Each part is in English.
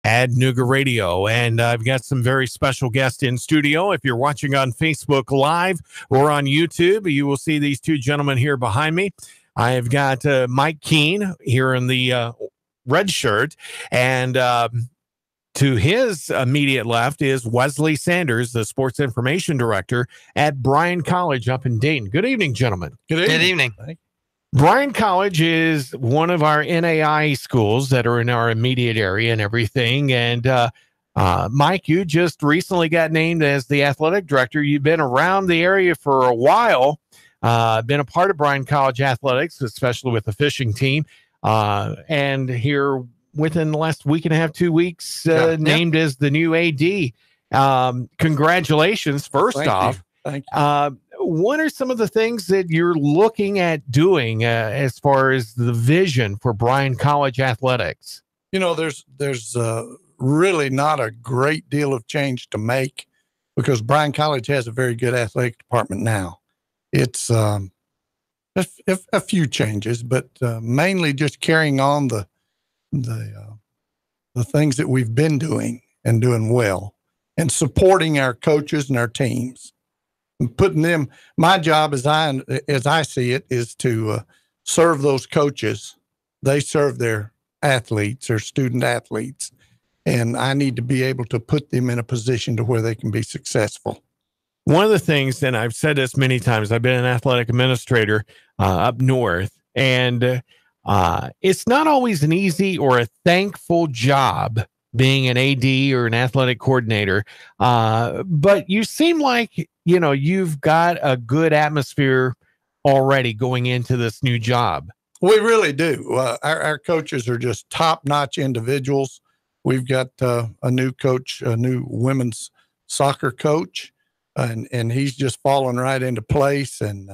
at Nuga Radio. And I've got some very special guests in studio. If you're watching on Facebook Live or on YouTube, you will see these two gentlemen here behind me. I have got Mike Keene here in the red shirt, and to his immediate left is Wesley Sanders, the sports information director at Bryan College up in Dayton. Good evening, gentlemen. Good evening. Bryan College is one of our NAIA schools that are in our immediate area and everything. And Mike, you just recently got named as the athletic director. You've been around the area for a while, been a part of Bryan College athletics, especially with the fishing team. And here within the last week and a half, 2 weeks, named as the new AD. Congratulations, first off. Thank you. What are some of the things that you're looking at doing as far as the vision for Bryan College athletics? You know, there's really not a great deal of change to make because Bryan College has a very good athletic department now. It's a few changes, but mainly just carrying on the things that we've been doing and doing well, and supporting our coaches and our teams, and putting them. My job, as I see it, is to serve those coaches. They serve their athletes, their student athletes, and I need to be able to put them in a position to where they can be successful. One of the things, and I've said this many times, I've been an athletic administrator up north, and it's not always an easy or a thankful job being an AD or an athletic coordinator. But you seem like, you know, you've got a good atmosphere already going into this new job. We really do. Our coaches are just top-notch individuals. We've got a new coach, a new women's soccer coach, and he's just falling right into place and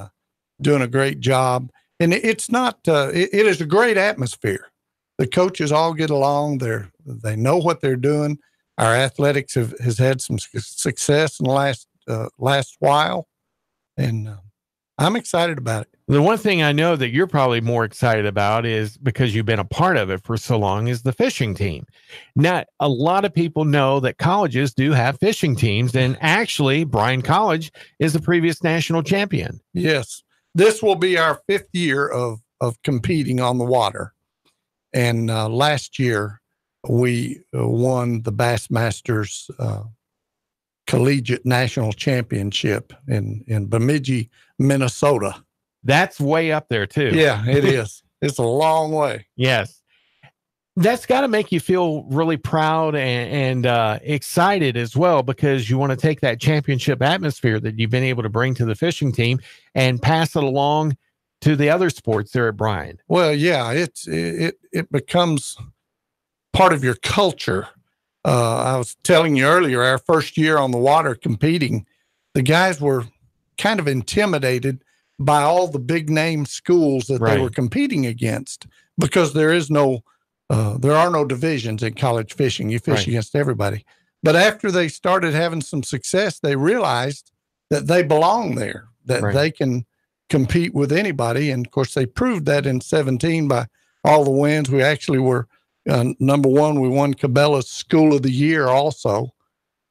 doing a great job. And it's not, it is a great atmosphere. The coaches all get along. They know what they're doing. Our athletics has had some success in the last while. And I'm excited about it. The one thing I know that you're probably more excited about is, because you've been a part of it for so long, is the fishing team. Not a lot of people know that colleges do have fishing teams. And actually, Bryan College is the previous national champion. Yes. This will be our 5th year of competing on the water. And last year, we won the Bassmasters Collegiate National Championship in Bemidji, Minnesota. That's way up there, too. Yeah, it is. It's a long way. Yes. That's got to make you feel really proud and excited as well, because you want to take that championship atmosphere that you've been able to bring to the fishing team and pass it along to the other sports there at Bryan. Well, yeah, it becomes part of your culture. I was telling you earlier, our first year on the water competing, the guys were kind of intimidated by all the big name schools that they were competing against, because there are no divisions in college fishing. You fish against everybody. But after they started having some success, they realized that they belong there, that they can compete with anybody. And of course, they proved that in 17 by all the wins. We actually were number one. We won Cabela's School of the Year also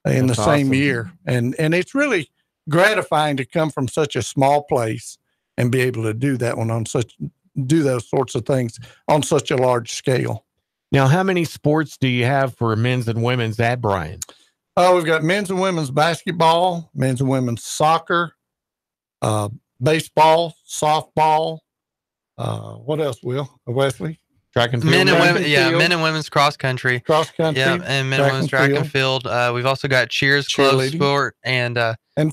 in the same year. And it's really gratifying to come from such a small place and be able to do that one do those sorts of things on such a large scale. Now, how many sports do you have for men's and women's at Bryan? We've got men's and women's basketball, men's and women's soccer, baseball, softball. What else, Wesley? Track and field. Men and women's cross country. Cross country. Yeah, and men and women's track and field. We've also got cheers, club sport, and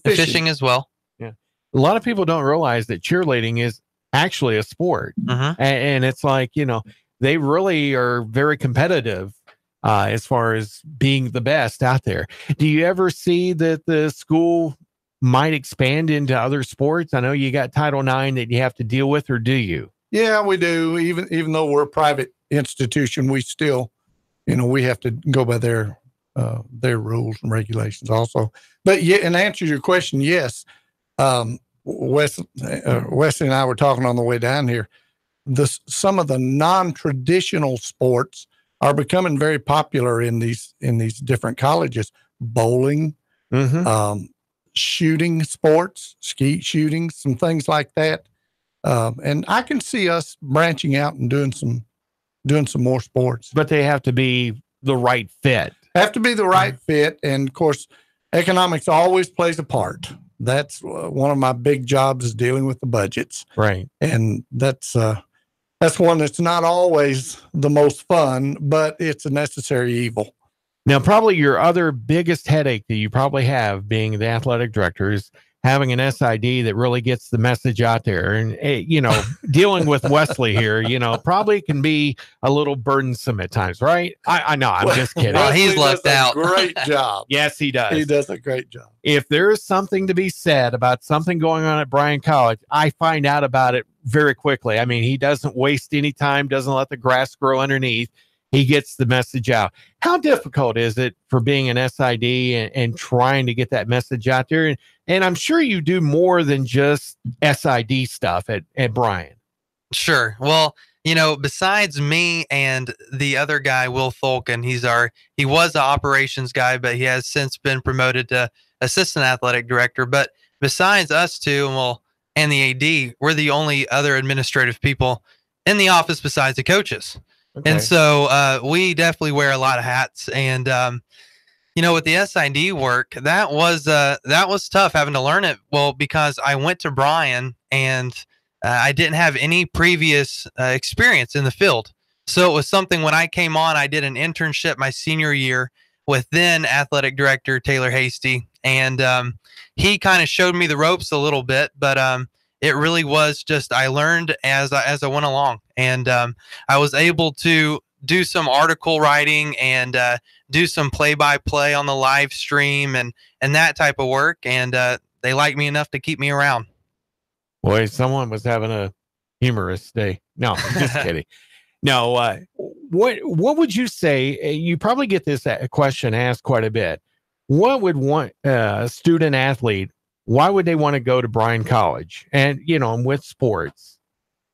fishing as well. Yeah. A lot of people don't realize that cheerleading is actually a sport. And it's like, you know, they really are very competitive as far as being the best out there. Do you ever see that the school might expand into other sports? I know you got Title IX that you have to deal with, or do you? Yeah, we do. Even though we're a private institution, we still, we have to go by their rules and regulations also. But yeah, in answer to your question, yes. Wesley and I were talking on the way down here. Some of the non-traditional sports are becoming very popular in these different colleges. Bowling, shooting sports, skeet shooting, some things like that. And I can see us branching out and doing some more sports. But they have to be the right fit. Have to be the right fit. And of course, economics always plays a part. That's one of my big jobs, is dealing with the budgets. Right. And that's one that's not always the most fun, but it's a necessary evil. Now, probably your other biggest headache that you probably have being the athletic director is having an SID that really gets the message out there. And, dealing with Wesley here, probably can be a little burdensome at times, right? I know, I'm just kidding. Well, he's lucked out. Great job. Yes, he does. He does a great job. If there is something to be said about something going on at Bryan College, I find out about it very quickly. I mean, he doesn't waste any time, doesn't let the grass grow underneath. He gets the message out. How difficult is it for being an SID and trying to get that message out there? And I'm sure you do more than just SID stuff at Bryan. Sure. Well, besides me and the other guy, Will Tholkin, he was the operations guy, but he has since been promoted to assistant athletic director. But besides us two, and the AD, we're the only other administrative people in the office besides the coaches. Okay. And so we definitely wear a lot of hats. And, with the SID work, that was tough having to learn it. Well, because I went to Bryan and I didn't have any previous experience in the field. So it was something when I came on, I did an internship my senior year with then athletic director Taylor Hasty. And he kind of showed me the ropes a little bit, but it really was just, I learned as I went along, and I was able to do some article writing and do some play-by-play on the live stream and that type of work. And they liked me enough to keep me around. Boy, someone was having a humorous day. No, I'm just kidding. No, what would you say? You probably get this question asked quite a bit. What would want a student athlete? Why would they want to go to Bryan College? And, with sports,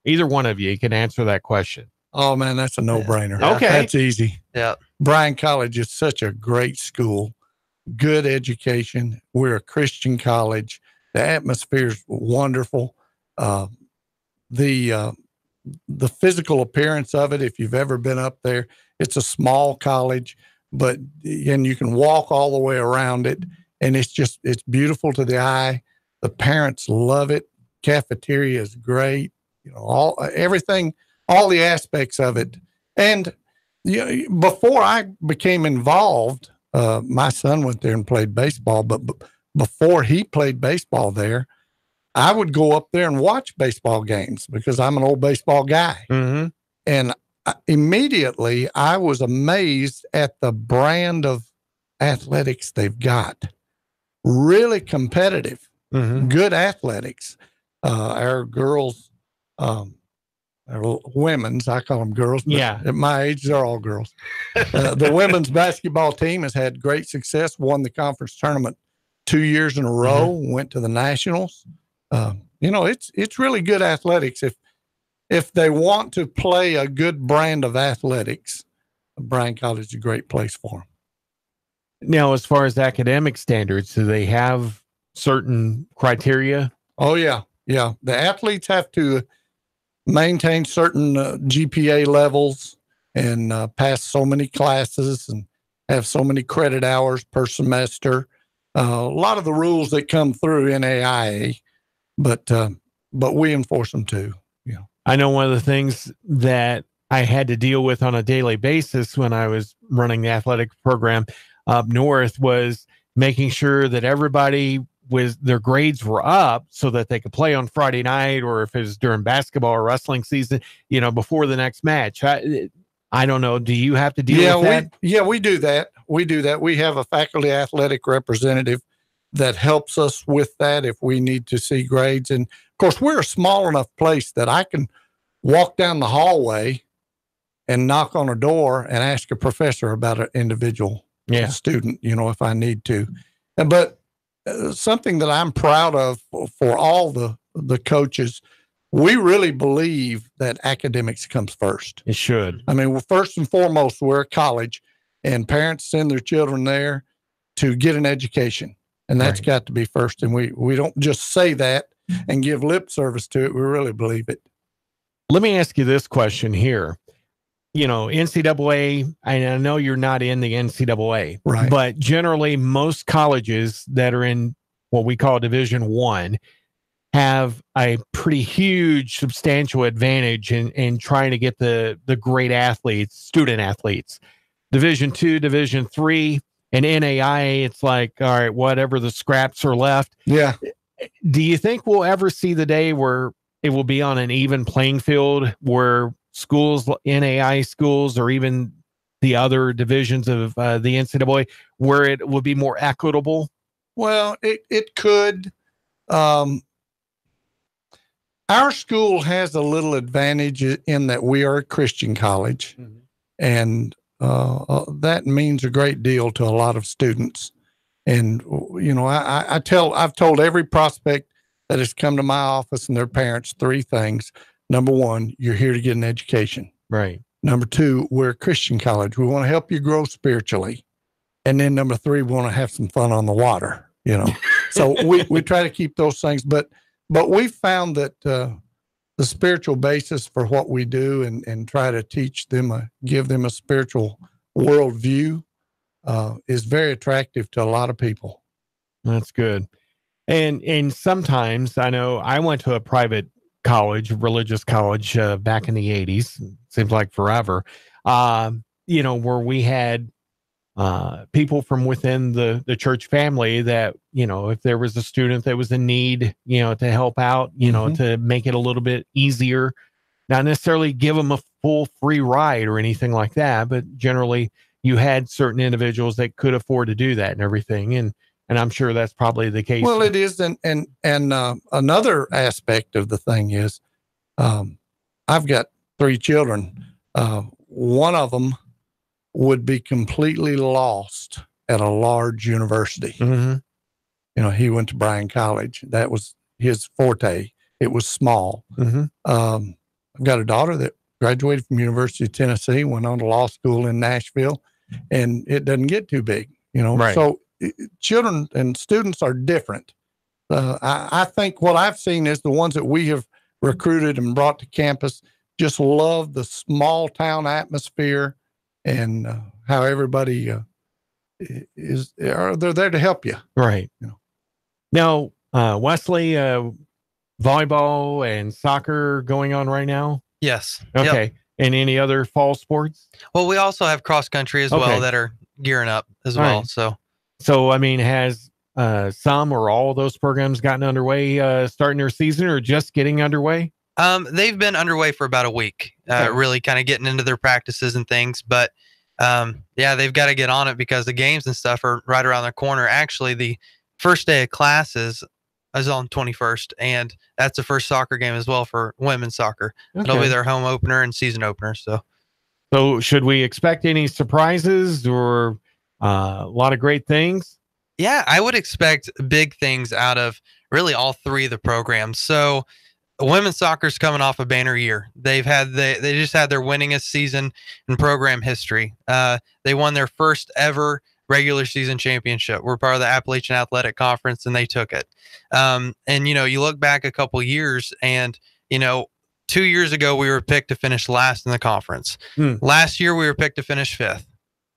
either one of you can answer that question. Oh, man, that's a no-brainer. Yeah. Okay. That's easy. Yeah. Bryan College is such a great school, good education. We're a Christian college. The atmosphere is wonderful. The physical appearance of it, if you've ever been up there, it's a small college, and you can walk all the way around it. And it's beautiful to the eye. The parents love it. Cafeteria is great. Everything, all the aspects of it. And before I became involved, my son went there and played baseball. But before he played baseball there, I would go up there and watch baseball games because I'm an old baseball guy. Mm-hmm. And immediately I was amazed at the brand of athletics they've got. Really competitive, good athletics. Our girls, our women's, I call them girls. But at my age, they're all girls. The women's basketball team has had great success, won the conference tournament 2 years in a row, went to the nationals. It's really good athletics. If they want to play a good brand of athletics, Bryan College is a great place for them. Now, as far as academic standards, do they have certain criteria? Oh, yeah. Yeah. The athletes have to maintain certain GPA levels and pass so many classes and have so many credit hours per semester. A lot of the rules that come through NAIA, but we enforce them too. Yeah. I know one of the things that I had to deal with on a daily basis when I was running the athletic program up north was making sure that everybody their grades were up so that they could play on Friday night, or if it was during basketball or wrestling season, before the next match. I don't know. Do you have to deal with that? We do that. We have a faculty athletic representative that helps us with that if we need to see grades. And of course, we're a small enough place that I can walk down the hallway and knock on a door and ask a professor about an individual student, if I need to. But something that I'm proud of for all the coaches, we really believe that academics comes first. It should. I mean, first and foremost, we're a college, and parents send their children there to get an education, and that's got to be first. And we don't just say that and give lip service to it. We really believe it. Let me ask you this question here. You know, NCAA, I know you're not in the NCAA, right? But generally, most colleges that are in what we call Division I have a pretty huge, substantial advantage in trying to get the great athletes, student athletes. Division II, Division III, and NAIA, it's like, all right, whatever the scraps are left. Yeah. Do you think we'll ever see the day where it will be on an even playing field, where schools, NAI schools, or even the other divisions of the NCAA, where it will be more equitable? Well, it could. Our school has a little advantage in that we are a Christian college, and that means a great deal to a lot of students. And you know, I've told every prospect that has come to my office and their parents 3 things. Number 1, you're here to get an education. Right. Number 2, we're a Christian college. We want to help you grow spiritually. And then number 3, we want to have some fun on the water, you know. So we try to keep those things. But we found that the spiritual basis for what we do and try to teach them, give them a spiritual worldview is very attractive to a lot of people. That's good. And sometimes, I know I went to a private college, religious college, back in the 80s. Seems like forever. You know, where we had people from within the church family that, you know, if there was a student that was in need, you know, to help out, you know, to make it a little bit easier, not necessarily give them a full free ride or anything like that, but generally you had certain individuals that could afford to do that and everything. And I'm sure that's probably the case. Well, it is. And another aspect of the thing is, I've got 3 children. One of them would be completely lost at a large university. You know, he went to Bryan College. That was his forte. It was small. I've got a daughter that graduated from University of Tennessee, went on to law school in Nashville, and it doesn't get too big, you know. Right. So children and students are different. I think what I've seen is the ones that we have recruited and brought to campus just love the small town atmosphere and how everybody they're there to help you. Right. You know. Now, Wesley, volleyball and soccer going on right now? Yes. Okay. Yep. And any other fall sports? Well, we also have cross country as well that are gearing up as well. Right. So, I mean, has some or all of those programs gotten underway, starting their season, or just getting underway? They've been underway for about a week, really kind of getting into their practices and things. But yeah, they've got to get on it because the games and stuff are right around the corner. Actually, the first day of classes is on 21st, and that's the first soccer game as well for women's soccer. Okay. It'll be their home opener and season opener. So should we expect any surprises or a lot of great things? Yeah, I would expect big things out of really all 3 of the programs. So women's soccer is coming off a banner year. They just had their winningest season in program history. They won their first ever regular season championship. We're part of the Appalachian Athletic Conference, and they took it. And you know, you look back a couple years, and you know, 2 years ago we were picked to finish last in the conference. Last year we were picked to finish 5th.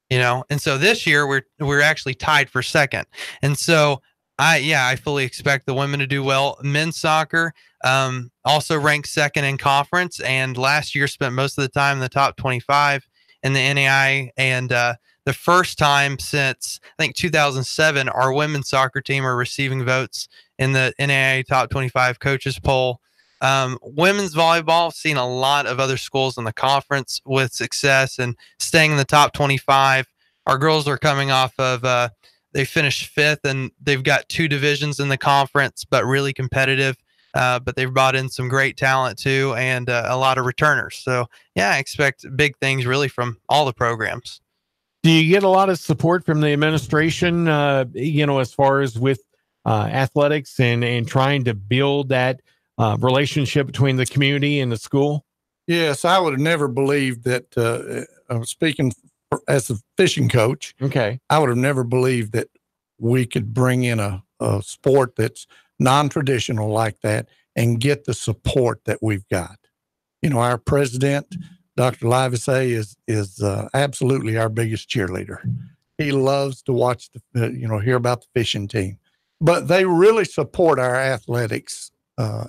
You know, and so this year we're actually tied for 2nd. And so I fully expect the women to do well. Men's soccer also ranked 2nd in conference, and last year spent most of the time in the top 25 in the NAI. And the first time since I think 2007, our women's soccer team are receiving votes in the NAI top 25 coaches poll. Women's volleyball, seen a lot of other schools in the conference with success and staying in the top 25. Our girls are coming off of they finished 5th, and they've got 2 divisions in the conference, but really competitive. But they've brought in some great talent too, and a lot of returners. So yeah, I expect big things really from all the programs. Do you get a lot of support from the administration, you know, as far as with athletics and trying to build that relationship between the community and the school? Yes, I would have never believed that. I'm speaking as a fishing coach. Okay. I would have never believed that we could bring in a sport that's non-traditional like that and get the support that we've got. You know, our president, Dr. Livesay, is absolutely our biggest cheerleader. He loves to watch hear about the fishing team, but they really support our athletics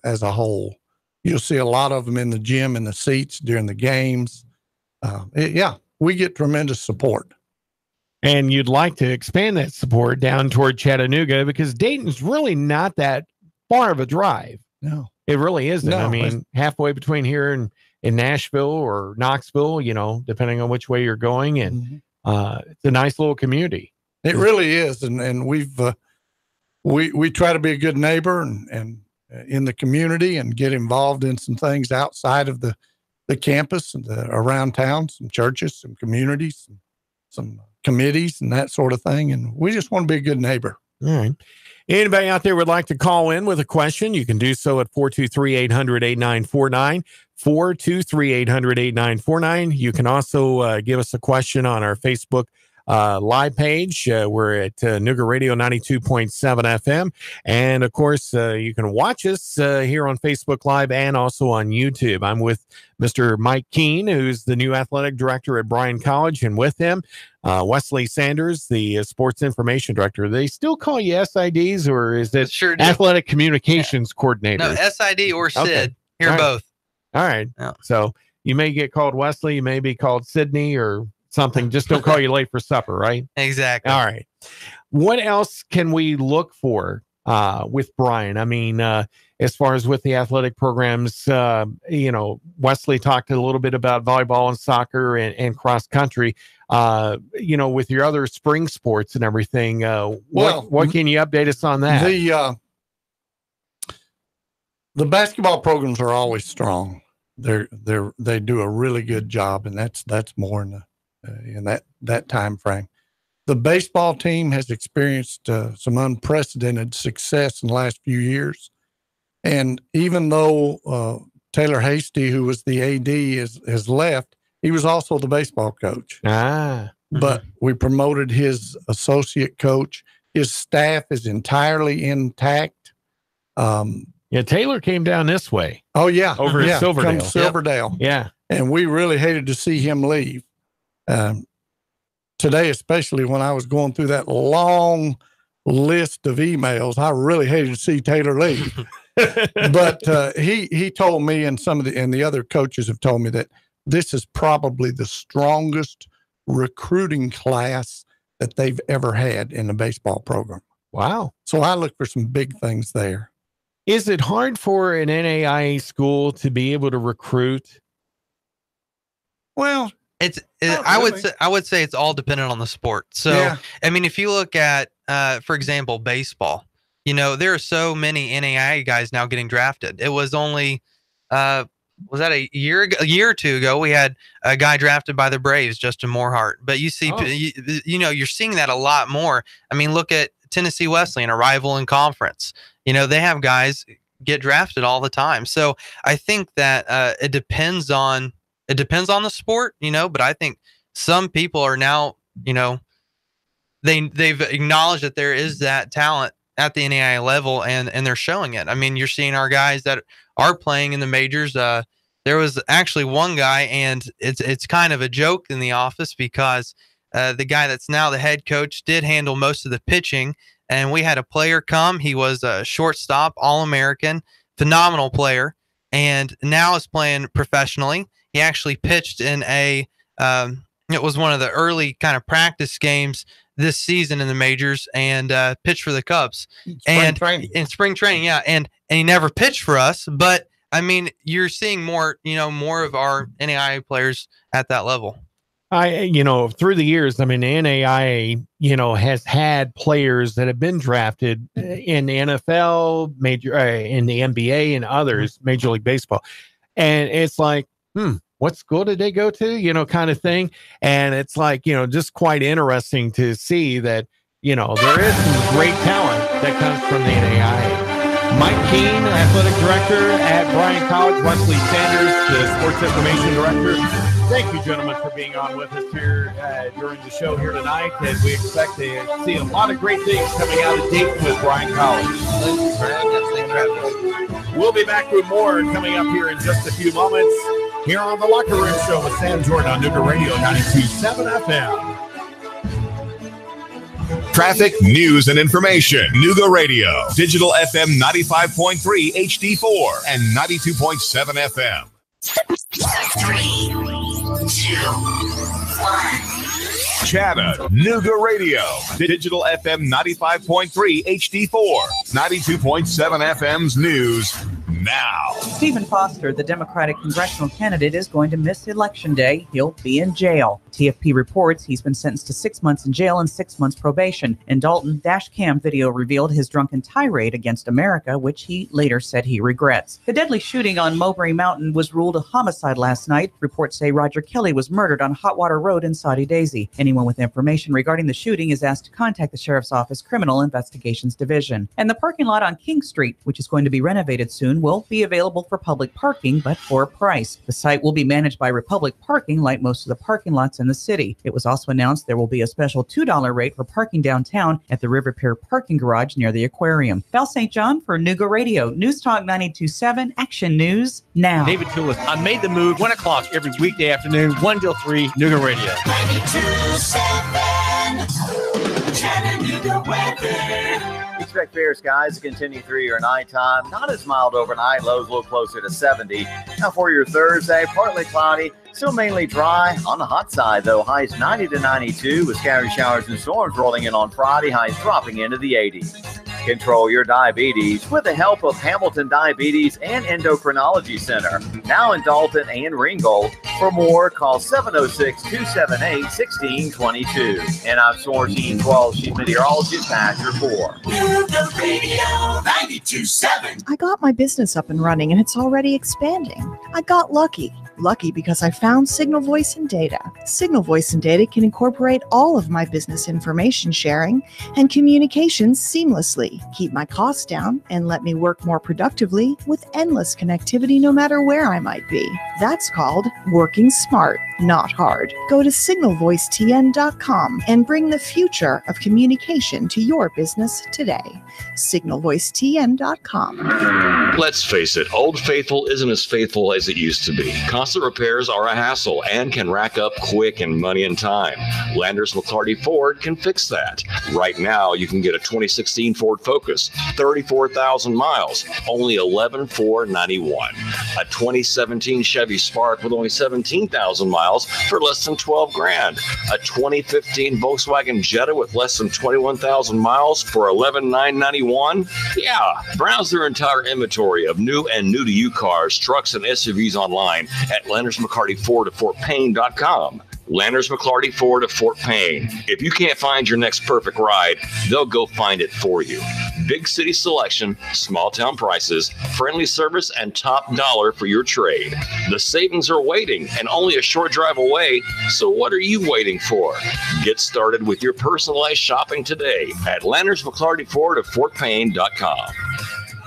as a whole. You'll see a lot of them in the gym, in the seats during the games. We get tremendous support. And you'd like to expand that support down toward Chattanooga because Dayton's really not that far of a drive. No, it really isn't. No, I mean, halfway between here and in Nashville or Knoxville, depending on which way you're going. And it's a nice little community. It really is. And we've, we try to be a good neighbor and in the community and get involved in some things outside of the campus and around town, some churches, some communities, some committees and that sort of thing. And we just want to be a good neighbor. All right. Anybody out there would like to call in with a question, you can do so at 423-800-8949, 423-800-8949. You can also give us a question on our Facebook live page. We're at Nooga Radio 92.7 FM. And of course, you can watch us here on Facebook Live and also on YouTube. I'm with Mr. Mike Keene, who's the new athletic director at Bryan College. And with him, Wesley Sanders, the sports information director. They still call you SIDs, or is it sure athletic communications coordinator? No, SID or SID. Okay. Here, both. All right. Yeah. So you may get called Wesley, you may be called Sydney or something. Just don't call you late for supper, right? Exactly. All right. What else can we look for with Bryan? I mean, as far as with the athletic programs, Wesley talked a little bit about volleyball and soccer and cross country. With your other spring sports and everything, what can you update us on that? The basketball programs are always strong. They do a really good job, and that's more in that time frame. The baseball team has experienced some unprecedented success in the last few years, and even though Taylor Hasty, who was the AD, has left, he was also the baseball coach. But we promoted his associate coach. His staff is entirely intact. Taylor came down this way. Oh yeah, over at Silverdale. From Silverdale. Yep. Yeah, and we really hated to see him leave. Today, especially when I was going through that long list of emails, I really hated to see Taylor leave. But he told me, and the other coaches have told me, that this is probably the strongest recruiting class that they've ever had in the baseball program. Wow! So I look for some big things there. Is it hard for an NAIA school to be able to recruit? Well, I would say it's all dependent on the sport. So, yeah. I mean, if you look at, for example, baseball, there are so many NAIA guys now getting drafted. It was only, was that a year or two ago, we had a guy drafted by the Braves, Justin Moorhart. But you see, you're seeing that a lot more. I mean, look at Tennessee Wesleyan, a rival in conference. They have guys get drafted all the time. So I think that it depends on the sport, but I think some people are now, they've acknowledged that there is that talent at the NAIA level and they're showing it. I mean, you're seeing our guys that are playing in the majors. There was actually one guy, and it's kind of a joke in the office because the guy that's now the head coach did handle most of the pitching, and we had a player come. He was a shortstop, All-American, phenomenal player, and now is playing professionally. He actually pitched in it was one of the early kind of practice games this season in the majors, and pitched for the Cubs in spring training. Yeah. And he never pitched for us, but I mean, you're seeing more of our NAIA players at that level. Through the years, I mean, the NAIA, has had players that have been drafted in the NFL, in the NBA and others, Major League Baseball. And it's like, what school did they go to? Kind of thing. And it's like, just quite interesting to see that, there is some great talent that comes from the NAIA. Mike Keene, athletic director at Bryan College. Wesley Sanders, the sports information director. Thank you, gentlemen, for being on with us here during the show here tonight. And we expect to see a lot of great things coming out of Dayton with Bryan College. We'll be back with more coming up here in just a few moments here on the Locker Room Show with Sam Jordan on Nuga Radio 92.7 FM. Traffic, news, and information. Nuga Radio. Digital FM 95.3 HD4 and 92.7 FM. 3, 2, 1. Chatta, Nuga Radio. Digital FM 95.3 HD4, 92.7 FM's news now. Stephen Foster, the Democratic congressional candidate, is going to miss Election Day. He'll be in jail. TFP reports he's been sentenced to 6 months in jail and 6 months probation. In Dalton, dash cam video revealed his drunken tirade against America, which he later said he regrets. The deadly shooting on Mowbray Mountain was ruled a homicide last night. Reports say Roger Kelly was murdered on Hotwater Road in Saudi Daisy. Anyone with information regarding the shooting is asked to contact the Sheriff's Office Criminal Investigations Division. And the parking lot on King Street, which is going to be renovated soon, will be available for public parking, but for a price. The site will be managed by Republic Parking, like most of the parking lots in the city. It was also announced there will be a special $2 rate for parking downtown at the River Pier parking garage near the aquarium. Val St. John for Nuga Radio. News Talk 92.7, Action News now. David Toulis. I made the move 1 o'clock every weekday afternoon, 1 till 3, Nuga Radio. 92.7 Chattanooga weather. Expect fair skies to continue through your nighttime. Not as mild overnight. Lows a little closer to 70. Now for your Thursday, partly cloudy. Still mainly dry. On the hot side, though, highs 90 to 92 with scattered showers and storms rolling in on Friday. Highs dropping into the 80s. Control your diabetes with the help of Hamilton Diabetes and Endocrinology Center. Now in Dalton and Ringgold. For more, call 706-278-1622. And I'm Sourcing 12 Chief Meteorologist Pastor 4. Nuga Radio 92.7. I got my business up and running and it's already expanding. I got lucky. Lucky because I found Signal Voice and Data. Signal Voice and Data can incorporate all of my business information sharing and communications seamlessly, keep my costs down, and let me work more productively with endless connectivity no matter where I might be. That's called working smart, not hard. Go to signalvoicetn.com and bring the future of communication to your business today. signalvoicetn.com. Let's face it, Old Faithful isn't as faithful as it used to be. Constant repairs are a hassle and can rack up quick in money and time. Landers McClarty Ford can fix that. Right now, you can get a 2016 Ford Focus, 34,000 miles, only $11,491. A 2017 Chevy Spark with only 17,000 miles for less than $12,000. A 2015 Volkswagen Jetta with less than 21,000 miles for $11,991. Yeah, browse their entire inventory of new and new-to-you cars, trucks, and SUVs online at Landers McClarty Ford at FortPayne.com. Landers McClarty Ford of Fort Payne. If you can't find your next perfect ride, they'll go find it for you. Big city selection, small town prices, friendly service, and top dollar for your trade. The savings are waiting and only a short drive away, so what are you waiting for? Get started with your personalized shopping today at Landers McClarty Ford of FortPayne.com.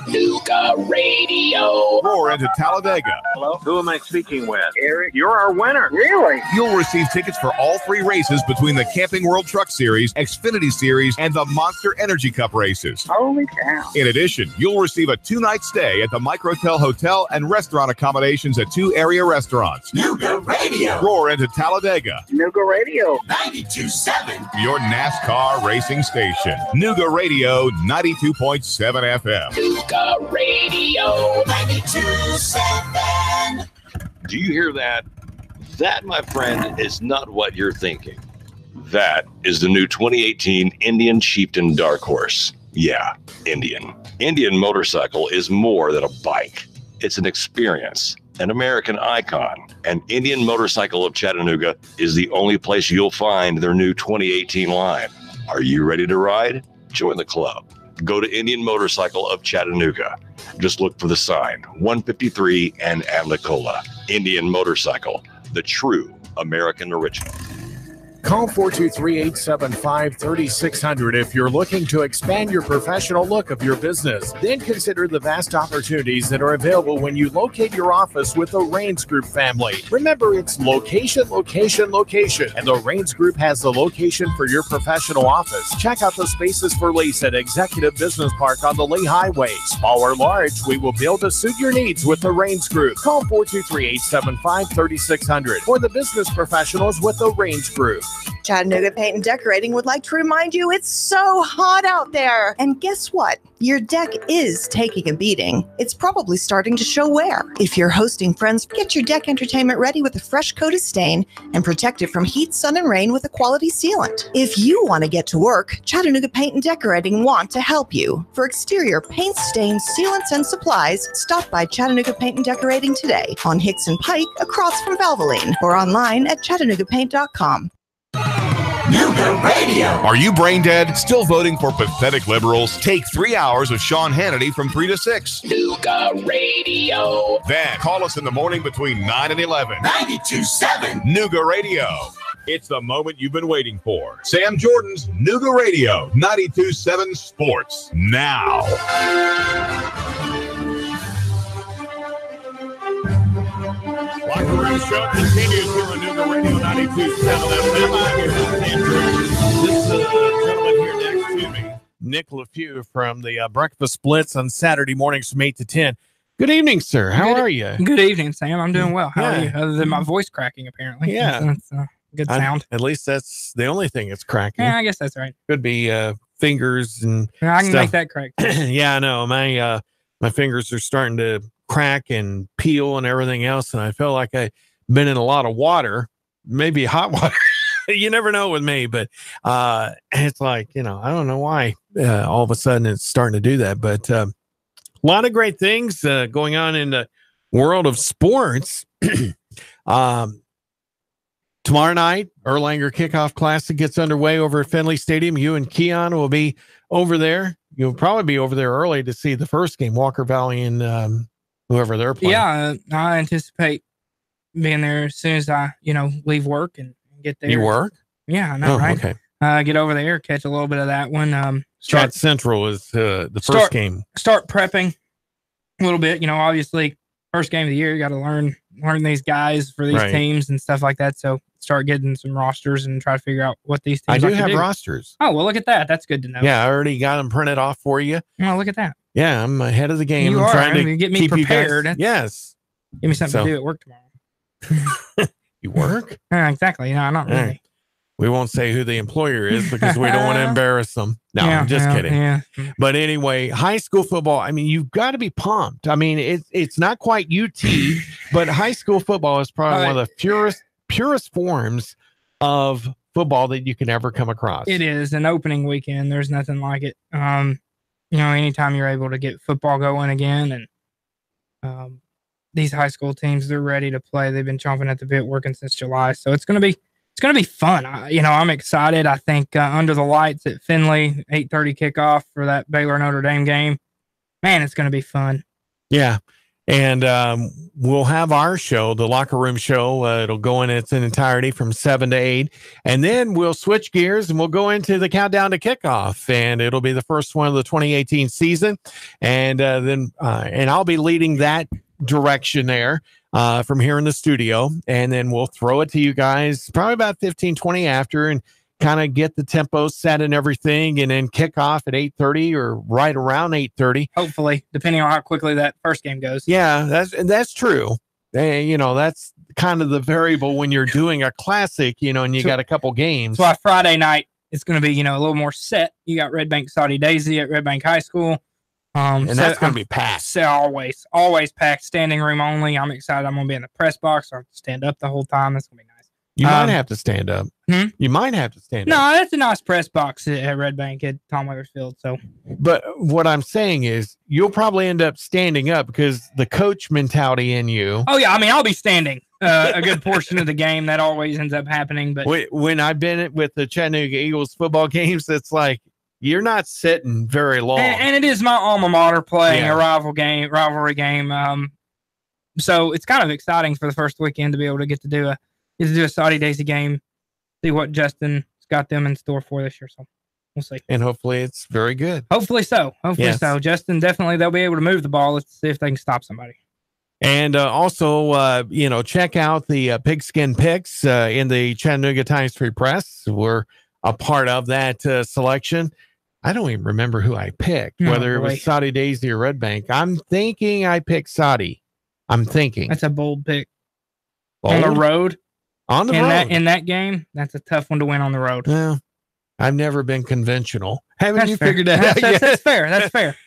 Nuga Radio. Roar into Talladega. Hello? Who am I speaking with? Eric, you're our winner. Really? You'll receive tickets for all 3 races between the Camping World Truck Series, Xfinity Series, and the Monster Energy Cup races. Holy cow. In addition, you'll receive a 2-night stay at the Microtel Hotel and restaurant accommodations at 2 area restaurants. Nuga Radio. Roar into Talladega. Nuga Radio 92.7. Your NASCAR racing station. Nuga Radio 92.7 FM. Nuga Radio 92.7. Do you hear that? That, my friend, is not what you're thinking. That is the new 2018 Indian Chieftain Dark Horse. Yeah, Indian. Indian motorcycle is more than a bike. It's an experience, an American icon. And Indian Motorcycle of Chattanooga is the only place you'll find their new 2018 line. Are you ready to ride? Join the club. Go to Indian Motorcycle of Chattanooga. Just look for the sign, 153 and Amnicola. Indian Motorcycle, the true American original. Call 423-875-3600 if you're looking to expand your professional look of your business. Then consider the vast opportunities that are available when you locate your office with the Rains Group family. Remember, it's location, location, location. And the Rains Group has the location for your professional office. Check out the spaces for lease at Executive Business Park on the Lee Highway. Small or large, we will be able to suit your needs with the Rains Group. Call 423-875-3600 for the business professionals with the Rains Group. Chattanooga Paint and Decorating would like to remind you it's so hot out there. And guess what? Your deck is taking a beating. It's probably starting to show wear. If you're hosting friends, get your deck entertainment ready with a fresh coat of stain and protect it from heat, sun, and rain with a quality sealant. If you want to get to work, Chattanooga Paint and Decorating want to help you. For exterior paint, stains, sealants, and supplies, stop by Chattanooga Paint and Decorating today on Hickson Pike across from Valvoline or online at ChattanoogaPaint.com. Nuga Radio. Are you brain dead? Still voting for pathetic liberals? Take 3 hours of Sean Hannity from 3 to 6. Nuga Radio. Then call us in the morning between 9 and 11. 92.7 Nuga Radio. It's the moment you've been waiting for. Sam Jordan's Nuga Radio 92.7 Sports now. Locker Room Show continues here on Nuga Radio 92.7 FM. I'm your host, Andrew. This gentleman here next to me, Nick LeFew from the Breakfast Blitz on Saturday mornings from 8 to 10. Good evening, sir. How are you? Good evening, Sam. I'm doing well. How are you? Other than my voice cracking, apparently. Yeah. That's good sound. At least that's the only thing it's cracking. Yeah, I guess that's right. Could be fingers and I can stuff. make that crack. Yeah, I know. My fingers are starting to crack and peel and everything else, and I feel like I've been in a lot of water, maybe hot water. You never know with me, but it's like, I don't know why all of a sudden it's starting to do that, but a lot of great things going on in the world of sports. Tomorrow night, Erlanger Kickoff Classic gets underway over at Finley Stadium. You and Keon will be over there. You'll probably be over there early to see the first game, Walker Valley and whoever they're playing. Yeah, I anticipate being there as soon as I, leave work and get there. You work? Yeah, I know, right? Okay. Get over there, catch a little bit of that one. Chat Central is the first game. Start prepping a little bit. Obviously, first game of the year, you got to learn these guys for these teams and stuff like that. So start getting some rosters and try to figure out what these teams I do have rosters. Oh, well, look at that. That's good to know. Yeah, I already got them printed off for you. Oh, look at that. Yeah, I'm ahead of the game. You I'm are. trying to get me keep prepared. You guys, yes. Give me something to do at work tomorrow. You work? Exactly. No, not really. Right. We won't say who the employer is because we don't want to embarrass them. No, I'm just kidding. Yeah. But anyway, high school football, I mean, you've got to be pumped. I mean, it's not quite UT, but high school football is probably one of the purest forms of football that you can ever come across. It is an opening weekend. There's nothing like it. Anytime you're able to get football going again, and these high school teams, they're ready to play. They've been chomping at the bit, working since July. So it's going to be fun. I'm excited. I think under the lights at Finley, 8:30 kickoff for that Baylor Notre Dame game. Man, it's going to be fun. Yeah. And we'll have our show, the Locker Room Show. It'll go in its entirety from 7 to 8. And then we'll switch gears and we'll go into the countdown to kickoff. And it'll be the first one of the 2018 season. And then I'll be leading that direction there from here in the studio. And then we'll throw it to you guys probably about 15, 20 after and kind of get the tempo set and everything, and then kick off at 8:30 or right around 8:30. Hopefully, depending on how quickly that first game goes. Yeah, that's true. That's kind of the variable when you're doing a classic, and you got a couple games. So Friday night, it's going to be, a little more set. You got Red Bank Saudi Daisy at Red Bank High School. And that's going to be packed. So always packed, standing room only. I'm excited. I'm going to be in the press box. I'll stand up the whole time. That's going to be nice. You might have to stand up. You might have to stand up. No, that's a nice press box at Red Bank at Tom Weathersfield. So, but what I'm saying is, you'll probably end up standing up because the coach mentality in you. Oh yeah, I mean, I'll be standing a good portion of the game. That always ends up happening. But when I've been with the Chattanooga Eagles football games, it's like you're not sitting very long. And it is my alma mater playing a rivalry game. So it's kind of exciting for the first weekend to be able to get to do a Saudi Daisy game see what Justin's got them in store for this year. So we'll see. And hopefully it's very good. Hopefully so. Yes. Justin, definitely they'll be able to move the ball. Let's see if they can stop somebody. And also, check out the Pigskin Picks in the Chattanooga Times Free Press. We're a part of that selection. I don't even remember who I picked, whether it was Saudi Daisy or Red Bank. I'm thinking I picked Saudi. I'm thinking. That's a bold pick. Bold? On the road? On the road. In that game, that's a tough one to win on the road. Well, I've never been conventional. Haven't you fair. figured that out yet? That's fair. That's fair.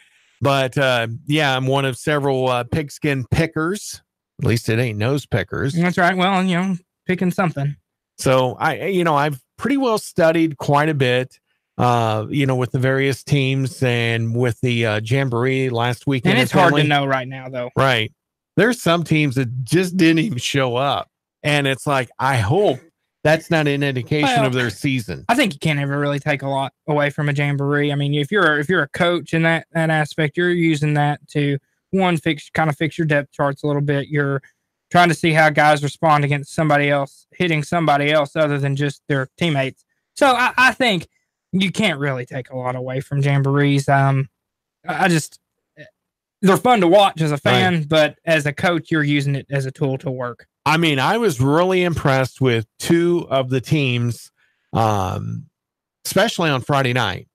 But I'm one of several pigskin pickers. At least it ain't nose pickers. That's right. Well, picking something. So I've pretty well studied quite a bit, with the various teams and with the Jamboree last weekend. And it's hard to know right now, though. Right. There's some teams that just didn't even show up. And it's like, I hope that's not an indication of their season. I think you can't ever really take a lot away from a Jamboree. I mean, if you're a coach in that aspect, you're using that to fix your depth charts a little bit. You're trying to see how guys respond against somebody else, hitting somebody else other than just their teammates. So I think you can't really take a lot away from Jamborees. They're fun to watch as a fan, but as a coach, you're using it as a tool to work. I mean, I was really impressed with two of the teams, especially on Friday night,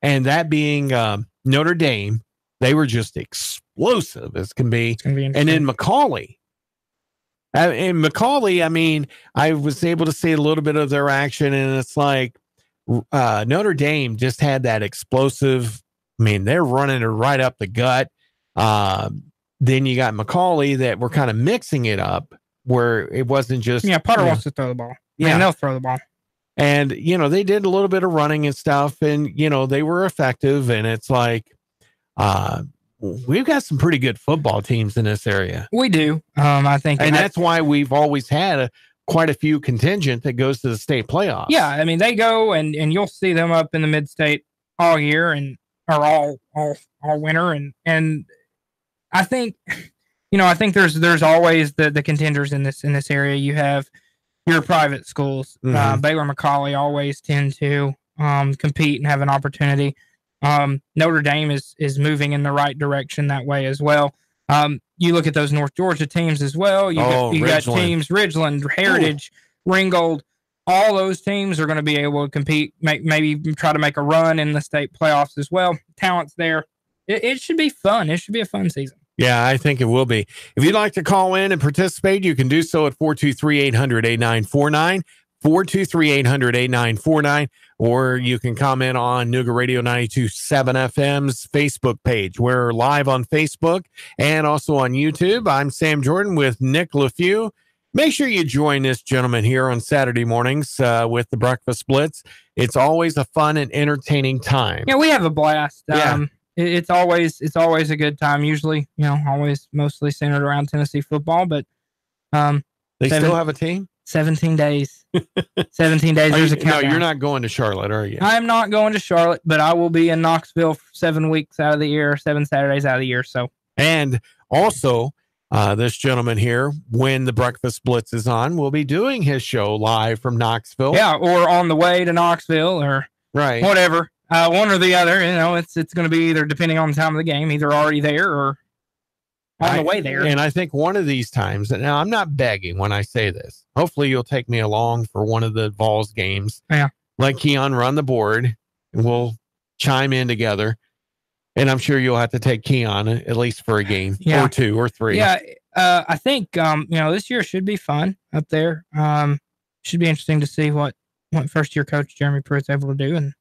and that being Notre Dame. They were just explosive as can be. And then McCallie. I mean, I was able to see a little bit of their action, and it's like Notre Dame just had that explosive. I mean, they're running it right up the gut. Then you got McCallie that were kind of mixing it up where it wasn't just. Yeah, Potter wants to throw the ball. Yeah, they'll throw the ball. And, they did a little bit of running and stuff, and, they were effective. And it's like, we've got some pretty good football teams in this area. We do. I think. And that's why we've always had quite a few contingent that goes to the state playoffs. Yeah. I mean, they go and you'll see them up in the mid-state all year or all winter. And I think, I think there's always the contenders in this area. You have your private schools. Baylor, McCallie always tend to compete and have an opportunity. Notre Dame is moving in the right direction that way as well. You look at those North Georgia teams as well. You got teams, Ridgeland, Heritage, Ringgold. All those teams are going to be able to compete, maybe try to make a run in the state playoffs as well. Talent's there. It should be fun. It should be a fun season. Yeah, I think it will be. If you'd like to call in and participate, you can do so at 423-800-8949. 423-800-8949, or you can comment on Nooga Radio 92.7 FM's Facebook page. We're live on Facebook and also on YouTube. I'm Sam Jordan with Nick LeFew. Make sure you join this gentleman here on Saturday mornings with the Breakfast Blitz. It's always a fun and entertaining time. Yeah, we have a blast. Yeah. It's always a good time. Usually, always mostly centered around Tennessee football, but they still have a team? 17 days. 17 days. There's a countdown. No, you're not going to Charlotte, are you? I'm not going to Charlotte, but I will be in Knoxville for 7 weeks out of the year, 7 Saturdays out of the year. So, and also, this gentleman here, when the Breakfast Blitz is on, will be doing his show live from Knoxville. Yeah, or on the way to Knoxville, or whatever. One or the other. It's going to be either depending on the time of the game, either already there or on the way there. And I think one of these times, and now I'm not begging when I say this, hopefully you'll take me along for one of the Vols games. Yeah. Let Keon run the board and we'll chime in together. And I'm sure you'll have to take Keon at least for a game or two or three. Yeah. I think, this year should be fun up there. Should be interesting to see what first year coach Jeremy Pruitt's able to do. And,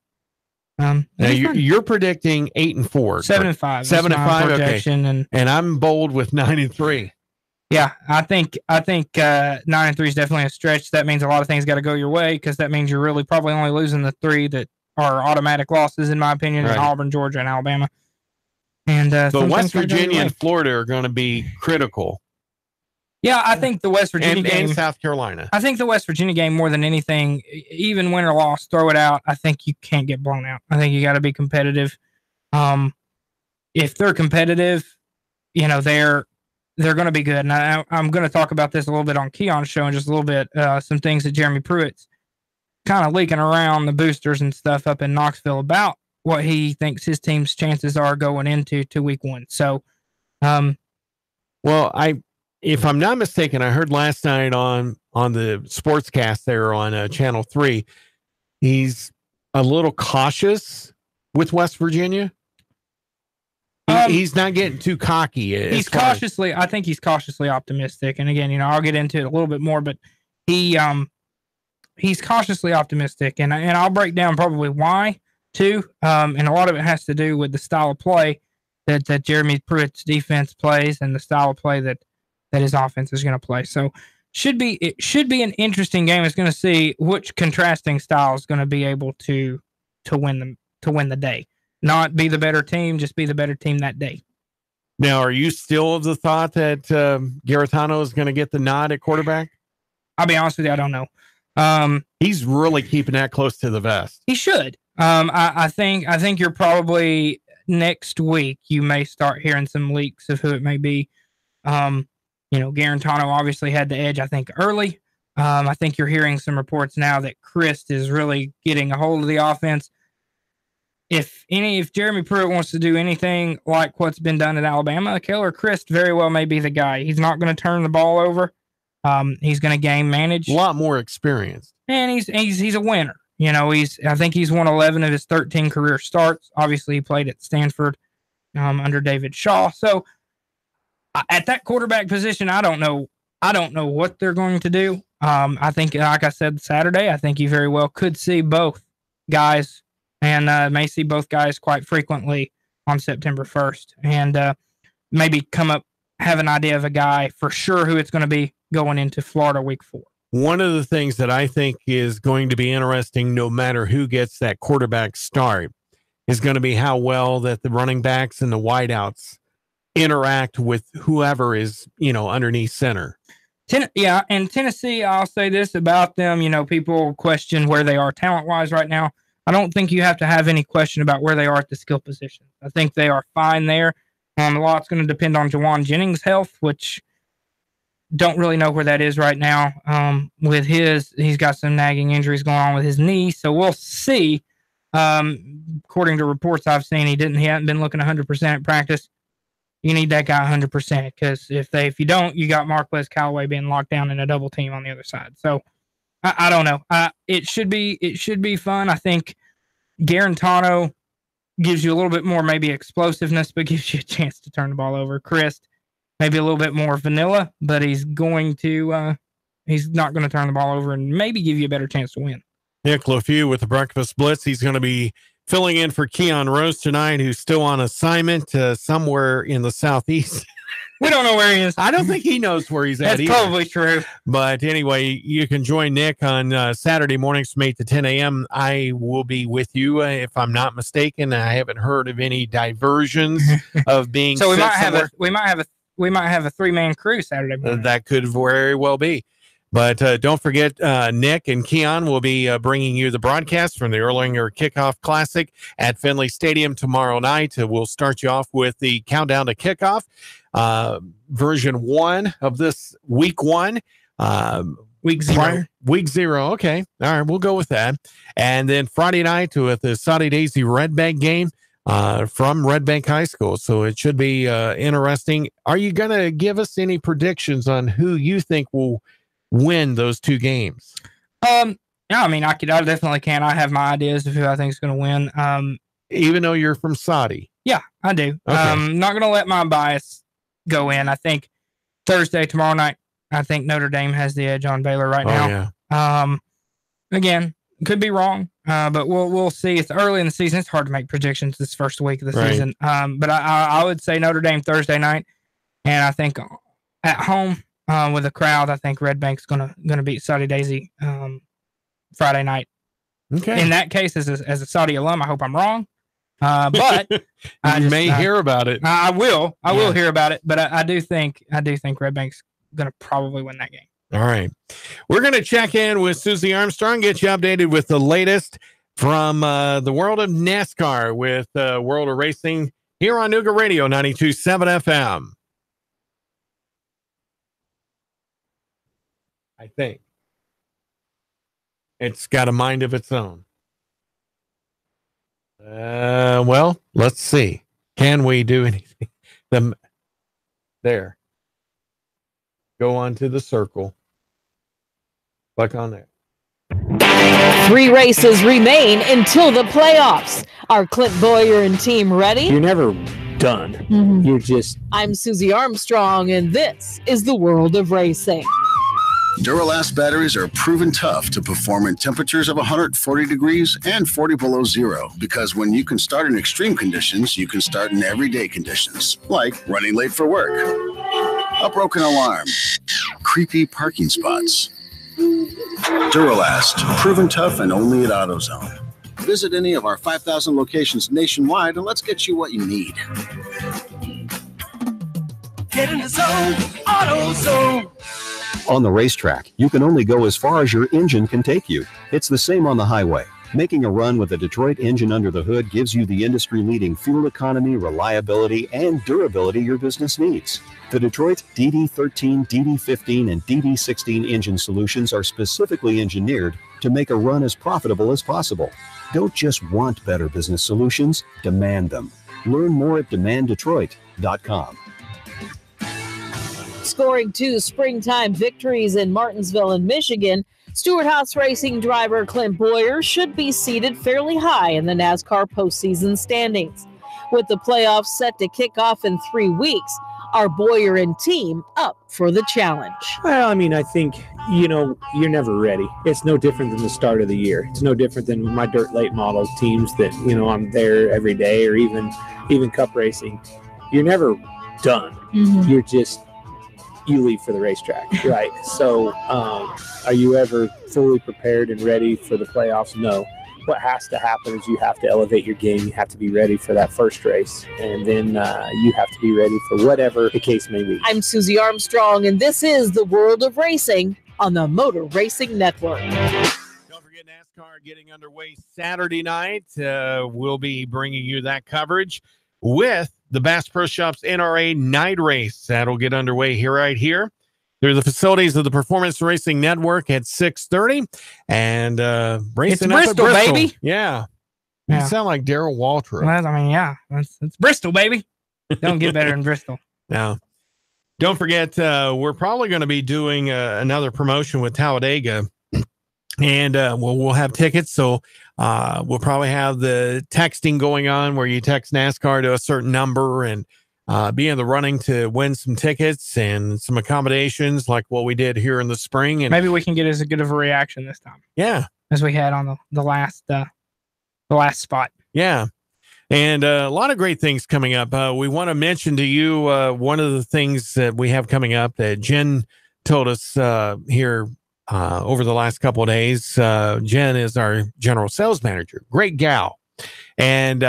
now you're predicting 8-4, 7-5, 7-5 projection, okay. And I'm bold with 9-3. Yeah, I think 9-3 is definitely a stretch. That means a lot of things got to go your way because that means you're really probably only losing the 3 that are automatic losses, in my opinion, in Auburn, Georgia, and Alabama. And but West Virginia and Florida are going to be critical. Yeah, I think the West Virginia game, and South Carolina. I think the West Virginia game, more than anything, even win or loss, throw it out. I think you can't get blown out. I think you got to be competitive. If they're competitive, they're going to be good. And I'm going to talk about this a little bit on Keon's show in just a little bit. Some things that Jeremy Pruitt's kind of leaking around the boosters and stuff up in Knoxville about what he thinks his team's chances are going into week 1. So, well, if I'm not mistaken, I heard last night on the sportscast there on Channel 3, he's a little cautious with West Virginia. He's not getting too cocky. I think he's cautiously optimistic. And again, I'll get into it a little bit more, but he's cautiously optimistic, and I'll break down probably why too. And a lot of it has to do with the style of play that Jeremy Pruitt's defense plays and the style of play that his offense is going to play. So it should be an interesting game. It's going to see which contrasting style is going to be able to win the day. Not be the better team, just be the better team that day. Now, are you still of the thought that Garetano is going to get the nod at quarterback? I'll be honest with you, I don't know. He's really keeping that close to the vest. He should. I think you're probably next week you may start hearing some leaks of who it may be. Garantano obviously had the edge, I think, early. I think you're hearing some reports now that Christ is really getting a hold of the offense. If Jeremy Pruitt wants to do anything like what's been done at Alabama, Keller Christ very well may be the guy. He's not going to turn the ball over. He's going to game manage. A lot more experience. And he's a winner. I think he's won 11 of his 13 career starts. Obviously, he played at Stanford under David Shaw. So at that quarterback position, I don't know what they're going to do. I think, like I said Saturday, I think you very well could see both guys, and may see both guys quite frequently on September 1st, and maybe have an idea of a guy for sure who it's going to be going into Florida week 4. One of the things that I think is going to be interesting, no matter who gets that quarterback start, is going to be how well that the running backs and the wideouts interact with whoever is, underneath center. And Tennessee, I'll say this about them. People question where they are talent-wise right now. I don't think you have to have any question about where they are at the skill position. I think they are fine there. A lot's going to depend on Jawan Jennings' health, which don't really know where that is right now. He's got some nagging injuries going on with his knee, so we'll see. According to reports I've seen, he hadn't been looking 100% at practice. You need that guy 100% because if you don't, you got Marquez Callaway being locked down in a double team on the other side. So I don't know. It should be fun. I think Garantano gives you a little bit more maybe explosiveness, but gives you a chance to turn the ball over. Christ, maybe a little bit more vanilla, but he's not going to turn the ball over and maybe give you a better chance to win. Nick LaFew with the Breakfast Blitz. He's going to be filling in for Keon Rose tonight, who's still on assignment somewhere in the Southeast. We don't know where he is. I don't think he knows where he's at. That's probably true. But anyway, you can join Nick on Saturday mornings from 8 to 10 a.m. I will be with you, if I'm not mistaken. I haven't heard of any diversions of being. So we might have a 3-man crew Saturday morning. That could very well be. But don't forget, Nick and Keon will be bringing you the broadcast from the Erlanger Kickoff Classic at Finley Stadium tomorrow night. We'll start you off with the countdown to kickoff, version 1 of this week 1. Week 0. Week 0. Okay. All right. We'll go with that. And then Friday night with the Soddy Daisy Red Bank game from Red Bank High School. So it should be interesting. Are you going to give us any predictions on who you think will win those 2 games? Yeah, I mean, I definitely can. I have my ideas of who I think is going to win. Even though you're from Soddy. Yeah, I do. Okay. Not going to let my bias go in. I think tomorrow night, I think Notre Dame has the edge on Baylor right now. Yeah. Again, could be wrong, but we'll see. It's early in the season. It's hard to make predictions this first week of the season. But I would say Notre Dame Thursday night, and I think at home, with a crowd, I think Red Bank's gonna beat Soddy Daisy Friday night. Okay. In that case, as a Soddy alum, I hope I'm wrong. But I may hear about it. I will hear about it. But I do think Red Bank's gonna probably win that game. All right. We're gonna check in with Susie Armstrong, get you updated with the latest from the world of NASCAR with World of Racing here on Nooga Radio 92.7 FM. I think. It's got a mind of its own. Well, let's see. Can we do anything? There. Go on to the circle. Click on there. 3 races remain until the playoffs. Are Clint Boyer and team ready? You're never done. You're just... I'm Susie Armstrong, and this is the world of racing. Duralast batteries are proven tough to perform in temperatures of 140 degrees and 40 below zero, because when you can start in extreme conditions, you can start in everyday conditions, like running late for work, a broken alarm, creepy parking spots. Duralast, proven tough and only at AutoZone. Visit any of our 5,000 locations nationwide and let's get you what you need. Get in the zone, AutoZone. On the racetrack, you can only go as far as your engine can take you. It's the same on the highway. Making a run with a Detroit engine under the hood gives you the industry-leading fuel economy, reliability, and durability your business needs. The Detroit DD13, DD15, and DD16 engine solutions are specifically engineered to make a run as profitable as possible. Don't just want better business solutions, demand them. Learn more at demanddetroit.com. Scoring 2 springtime victories in Martinsville and Michigan, Stewart-Haas Racing driver Clint Boyer should be seated fairly high in the NASCAR postseason standings. With the playoffs set to kick off in 3 weeks, are Boyer and team up for the challenge? Well, I mean, I think, you're never ready. It's no different than the start of the year. It's no different than my dirt late model teams that, I'm there every day, or even cup racing. You're never done. You're just... you leave for the racetrack, right? So are you ever fully prepared and ready for the playoffs? No. What has to happen is you have to elevate your game. You have to be ready for that first race, and then you have to be ready for whatever the case may be. I'm Susie Armstrong, and this is the world of racing on the Motor Racing Network. Don't forget NASCAR getting underway Saturday night. We'll be bringing you that coverage with the Bass Pro Shops NRA night race. That'll get underway right here. They're the facilities of the Performance Racing Network at 6:30. And racing it's Bristol, baby. Yeah. You sound like Darrell Waltrip. Well, I mean, yeah. It's Bristol, baby. Don't get better than Bristol. Now, don't forget, we're probably going to be doing another promotion with Talladega. And we'll have tickets. So we'll probably have the texting going on where you text NASCAR to a certain number and be in the running to win some tickets and some accommodations like what we did here in the spring. And maybe we can get as good of a reaction this time. Yeah. As we had on the last spot. Yeah. And a lot of great things coming up. We want to mention to you one of the things that we have coming up that Jen told us here over the last couple of days. Jen is our general sales manager. Great gal. And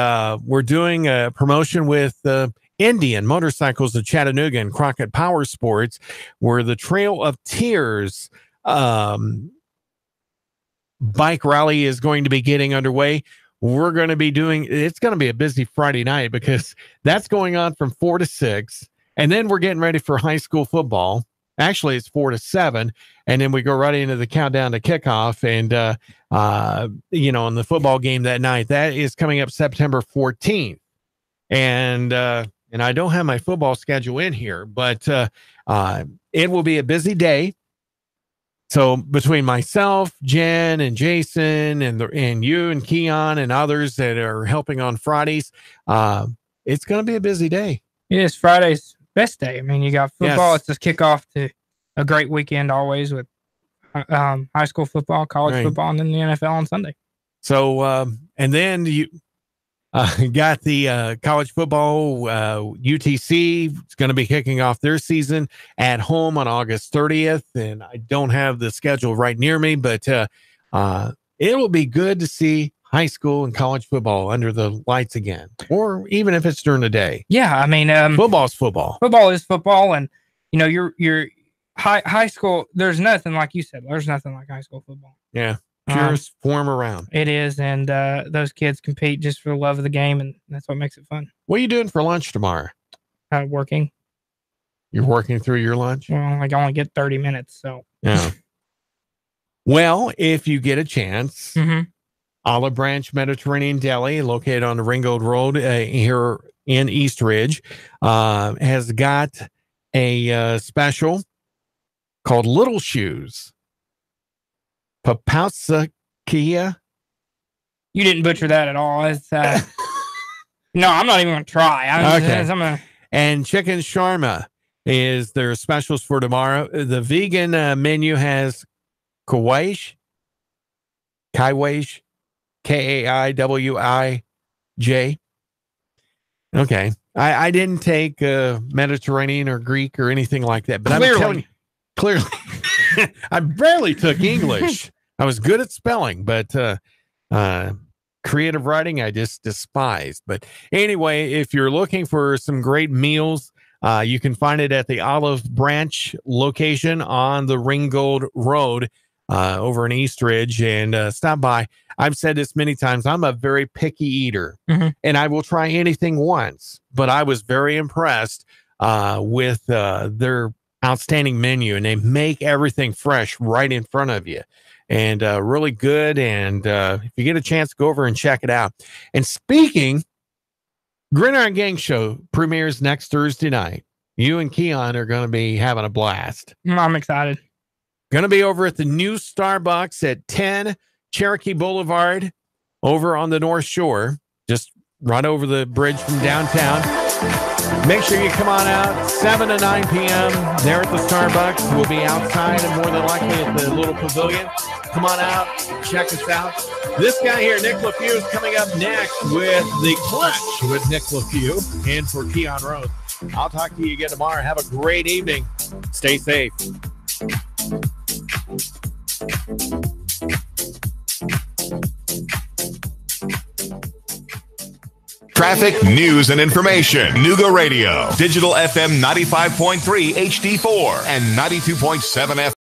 we're doing a promotion with Indian Motorcycles of Chattanooga and Crockett Power Sports, where the Trail of Tears bike rally is going to be getting underway. We're going to be it's going to be a busy Friday night because that's going on from 4 to 6. And then we're getting ready for high school football. Actually, it's 4 to 7, and then we go right into the countdown to kickoff. And in the football game that night, that is coming up September 14th. And I don't have my football schedule in here, but it will be a busy day. So between myself, Jen, and Jason, and you and Keon and others that are helping on Fridays, it's going to be a busy day. It is Friday's best day. I mean, you got football. Yes. It's just kickoff to a great weekend always with high school football, college football, and then the NFL on Sunday. So, and then you got the college football. UTC is going to be kicking off their season at home on August 30th. And I don't have the schedule right near me, but it will be good to see high school and college football under the lights again, or even if it's during the day. Yeah, I mean, football's football. Football is football, and your high school. There's nothing like you said. There's nothing like high school football. Yeah, purest form around. It is, and those kids compete just for the love of the game, and that's what makes it fun. What are you doing for lunch tomorrow? Working. You're working through your lunch? Well, I only get 30 minutes, so yeah. Well, if you get a chance, Olive Branch Mediterranean Deli, located on the Ringgold Road here in East Ridge, has got a special called Little Shoes. Papausakia. You didn't butcher that at all. It's no, I'm not even going to try. And chicken shawarma is their specials for tomorrow. The vegan menu has Kaiwaj, Kaiwij. Okay. I didn't take Mediterranean or Greek or anything like that, but I'm telling you, clearly, I barely took English. I was good at spelling, but creative writing, I just despised. But anyway, if you're looking for some great meals, you can find it at the Olive Branch location on the Ringgold Road over in East Ridge, and stop by. I've said this many times. I'm a very picky eater, and I will try anything once, but I was very impressed with their outstanding menu, and they make everything fresh right in front of you. And really good. And if you get a chance, go over and check it out. And speaking, Gridiron Gang Show premieres next Thursday night. You and Keon are going to be having a blast. I'm excited. Going to be over at the new Starbucks at 10 Cherokee Boulevard over on the North Shore, just right over the bridge from downtown. Make sure you come on out 7 to 9 p.m. there at the Starbucks. We'll be outside and more than likely at the little pavilion. Come on out, check us out. This guy here, Nick LaFew, is coming up next with The Clutch with Nick LaFew and for Keon Rose. I'll talk to you again tomorrow. Have a great evening. Stay safe. Traffic, news, and information. Nuga Radio. Digital FM 95.3 HD4 and 92.7 FM.